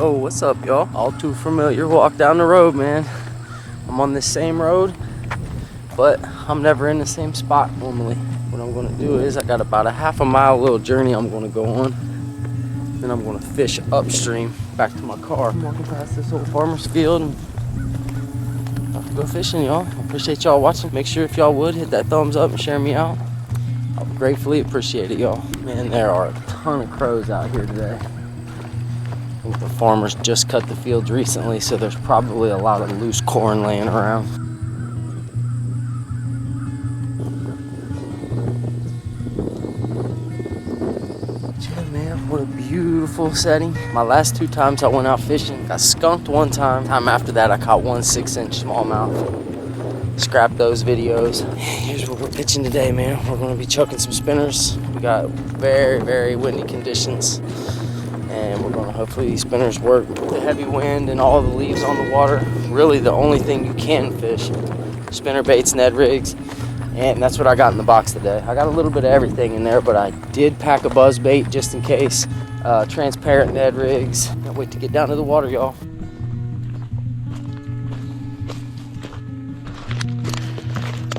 Yo, what's up, y'all? All too familiar walk down the road, man. I'm on this same road, but I'm never in the same spot normally. What I'm gonna do is I got about a half a mile little journey I'm gonna go on. Then I'm gonna fish upstream back to my car. I'm walking past this old farmer's field and about to go fishing, y'all. I appreciate y'all watching. Make sure if y'all would hit that thumbs up and share me out. I'll gratefully appreciate it, y'all. Man, there are a ton of crows out here today. I think the farmers just cut the fields recently, so there's probably a lot of loose corn laying around. Yeah, man, what a beautiful setting. My last 2 times I went out fishing, got skunked one time. Time after that, I caught 1 6-inch smallmouth. Scrap those videos. Here's what we're pitching today, man. We're gonna be chucking some spinners. We got very, very windy conditions. And we're gonna hopefully these spinners work. The heavy wind and all the leaves on the water, really the only thing you can fish. Spinner baits, Ned rigs, and that's what I got in the box today. I got a little bit of everything in there, but I did pack a buzz bait just in case. Transparent Ned rigs. Can't wait to get down to the water, y'all.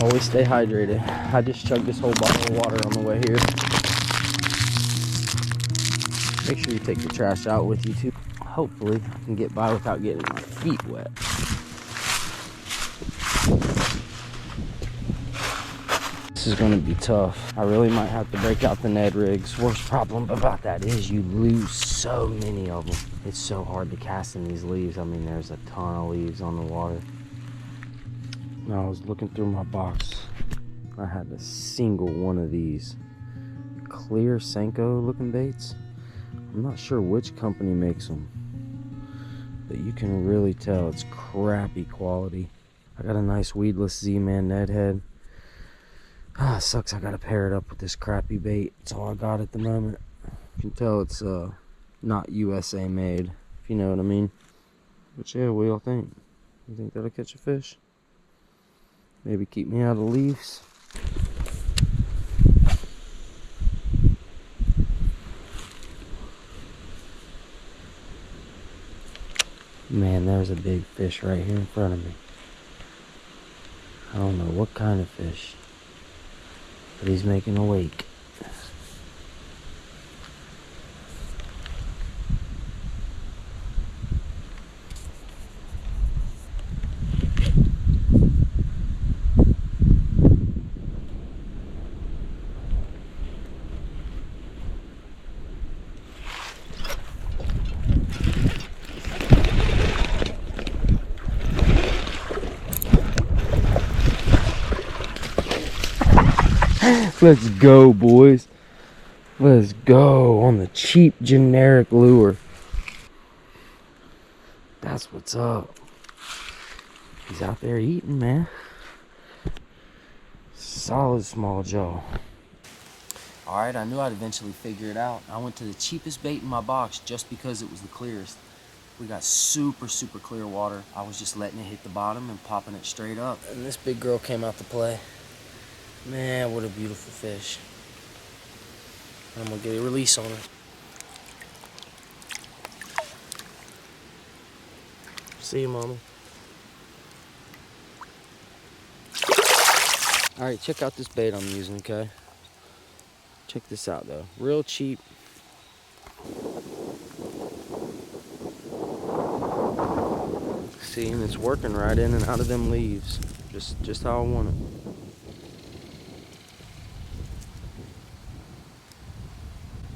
Always stay hydrated. I just chugged this whole bottle of water on the way here. Make sure you take your trash out with you too. Hopefully I can get by without getting my feet wet. This is gonna be tough. I really might have to break out the Ned rigs. Worst problem about that is you lose so many of them. It's so hard to cast in these leaves. I mean, there's a ton of leaves on the water. Now I was looking through my box. I had a single one of these clear Senko looking baits. I'm not sure which company makes them, but you can really tell it's crappy quality. I got a nice weedless Z-Man Ned head. Ah, sucks I gotta pair it up with this crappy bait. That's all I got at the moment. You can tell it's not USA made, if you know what I mean. But yeah, what y'all think? You think that'll catch a fish? Maybe keep me out of leaves? Man, there's a big fish right here in front of me. I don't know what kind of fish, but he's making a wake. Let's go, boys. Let's go on the cheap generic lure. That's what's up. He's out there eating, man. Solid small jaw. Alright, I knew I'd eventually figure it out. I went to the cheapest bait in my box just because it was the clearest. We got super, super clear water. I was just letting it hit the bottom and popping it straight up. And this big girl came out to play. Man, what a beautiful fish. I'm gonna get a release on her. See you, mama. Alright, check out this bait I'm using, okay? Check this out though. Real cheap. See, and it's working right in and out of them leaves. Just how I want it.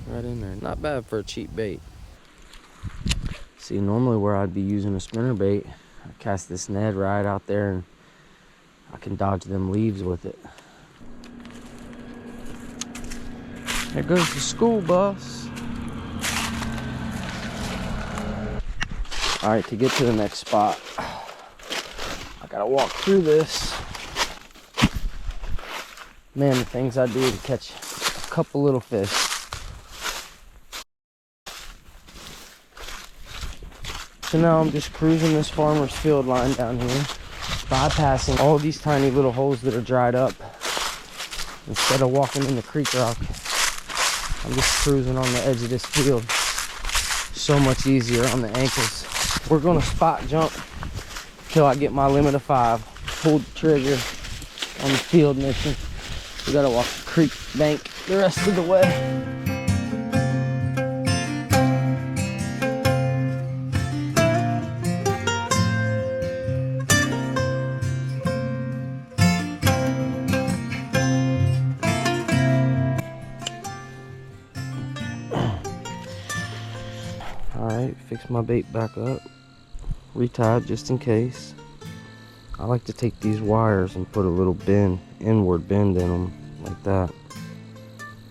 Right in there. Not bad for a cheap bait. See, normally where I'd be using a spinner bait, I cast this Ned right out there and I can dodge them leaves with it. There goes the school bus. Alright, to get to the next spot, I gotta walk through this. Man, the things I do to catch a couple little fish. So now I'm just cruising this farmer's field line down here, bypassing all these tiny little holes that are dried up. Instead of walking in the creek rock, I'm just cruising on the edge of this field, So much easier on the ankles. We're gonna spot jump till I get my limit of 5. Pull the trigger on the field mission. We gotta walk the creek bank the rest of the way. Alright, fix my bait back up. Retied just in case. I like to take these wires and put a little bend, inward bend in them, like that.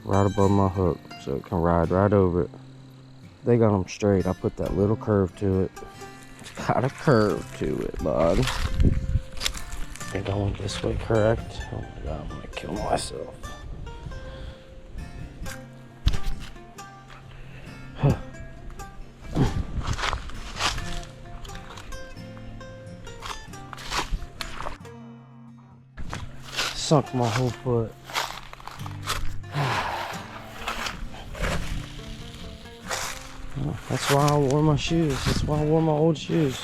Right above my hook, so it can ride right over it. They got them straight. I put that little curve to it. It's got a curve to it, bud. They're going this way, correct? Oh my god, I'm gonna kill myself. Sunk my whole foot. Oh, that's why I wore my shoes. That's why I wore my old shoes.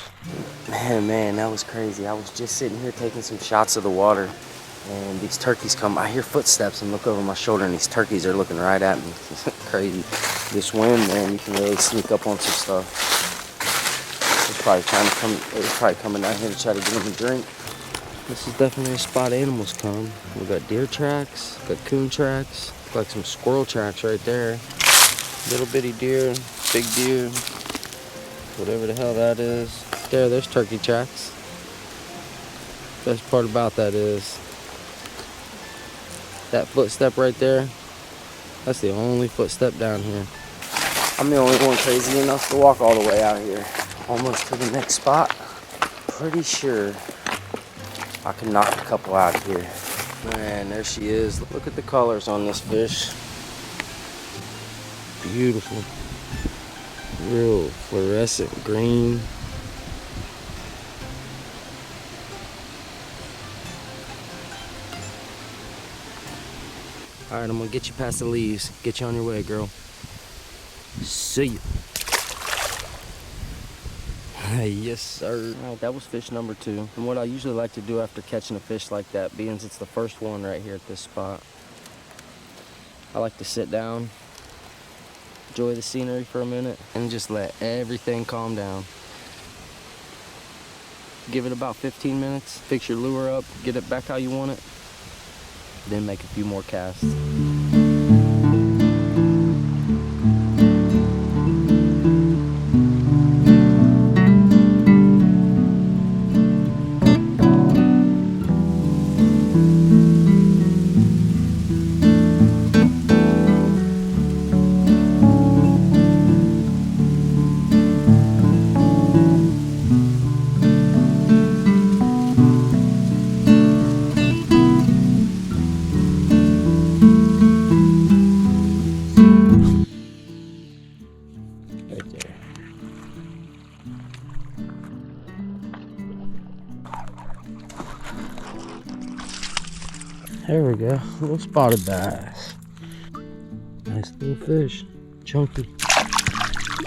Man, that was crazy. I was just sitting here taking some shots of the water, and these turkeys come. I hear footsteps and look over my shoulder, and these turkeys are looking right at me. Crazy. This wind, man, you can really sneak up on some stuff. It's probably trying to come. It was probably coming down here to try to get them a drink. This is definitely a spot animals come. We got deer tracks, got coon tracks, like some squirrel tracks right there. Little bitty deer, big deer, whatever the hell that is. There's turkey tracks. Best part about that is that footstep right there. That's the only footstep down here. I'm the only one crazy enough to walk all the way out here. Almost to the next spot. Pretty sure I can knock a couple out of here. Man, there she is. Look at the colors on this fish. Beautiful. Real fluorescent green. Alright, I'm gonna get you past the leaves. Get you on your way, girl. See ya. Yes, sir. Alright, that was fish number 2. And what I usually like to do after catching a fish like that, being it's the first one right here at this spot, I like to sit down, enjoy the scenery for a minute, and just let everything calm down. Give it about 15 minutes, fix your lure up, get it back how you want it, then make a few more casts. There we go, a little spotted bass. Nice little fish, chunky.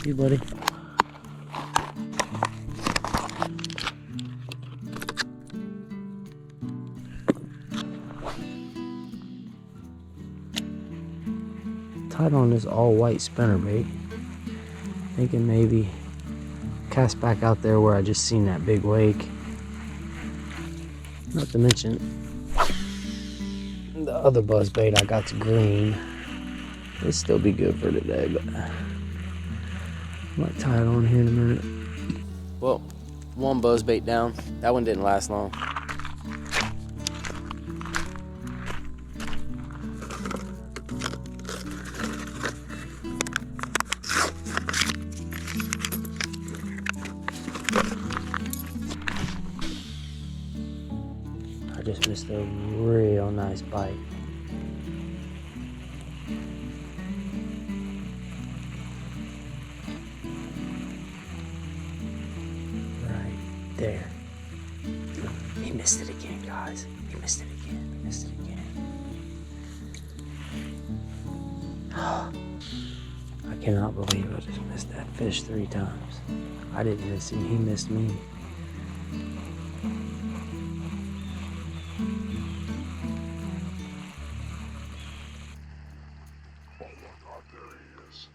Hey, buddy. Tied on this all white spinnerbait. Thinking maybe cast back out there where I just seen that big wake. Not to mention the other buzzbait I got's green. It'll still be good for today, but I might tie it on here in a minute. Well, one buzzbait down. That one didn't last long. I just missed a real nice bite. Right there. He missed it again, guys. He missed it again. He missed it again. I cannot believe I just missed that fish 3 times. I didn't miss him, he missed me. Oh my God, there he is.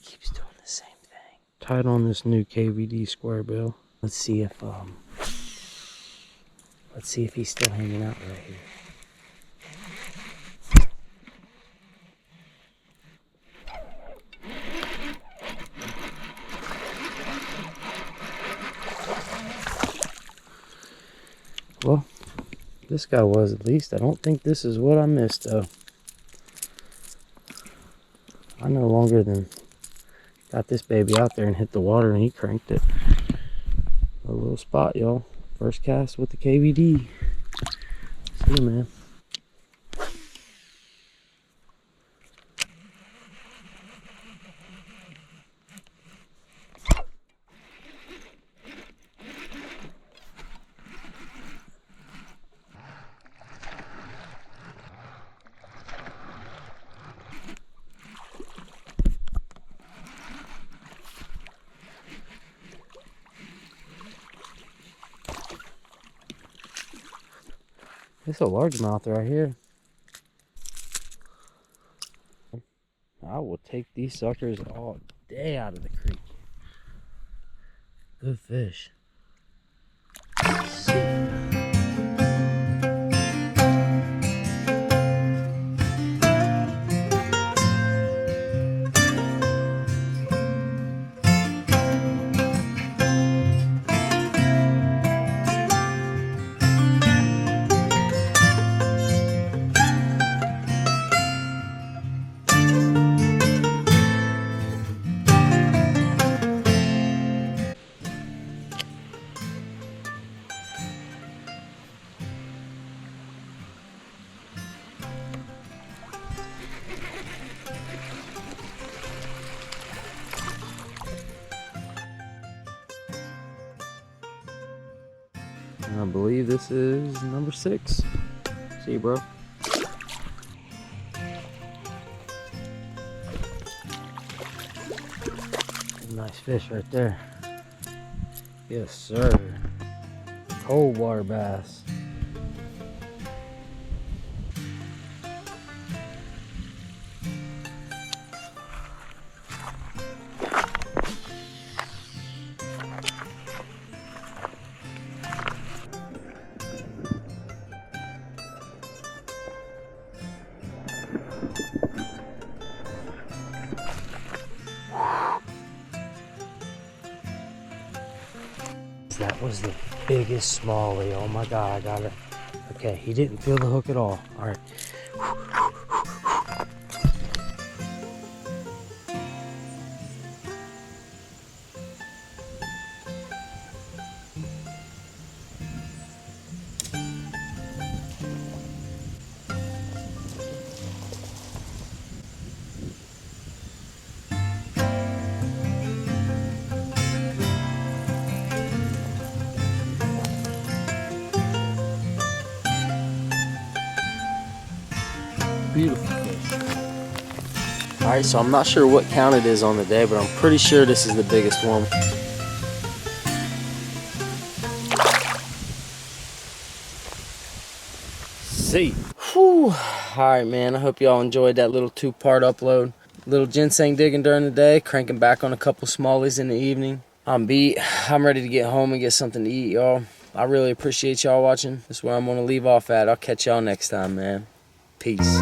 He keeps doing the same thing. Tied on this new KVD square bill. Let's see if he's still hanging out right here. Well, this guy was at least. I don't think this is what I missed though. I no longer than got this baby out there and hit the water and he cranked it. A little spot, y'all. First cast with the KVD. See you, man. It's a largemouth right here. I will take these suckers all day out of the creek. Good fish. I believe this is number 6. See you, bro. Nice fish right there. Yes, sir. Cold water bass. That was the biggest smallie. Oh my God, I got it. Okay, he didn't feel the hook at all. All right. Beautiful fish. All right, so I'm not sure what count it is on the day, but I'm pretty sure this is the biggest one. See. Whew. All right, man, I hope y'all enjoyed that little 2-part upload. Little ginseng digging during the day, cranking back on a couple smallies in the evening. I'm beat. I'm ready to get home and get something to eat, y'all. I really appreciate y'all watching. That's where I'm gonna leave off at. I'll catch y'all next time, man. Peace.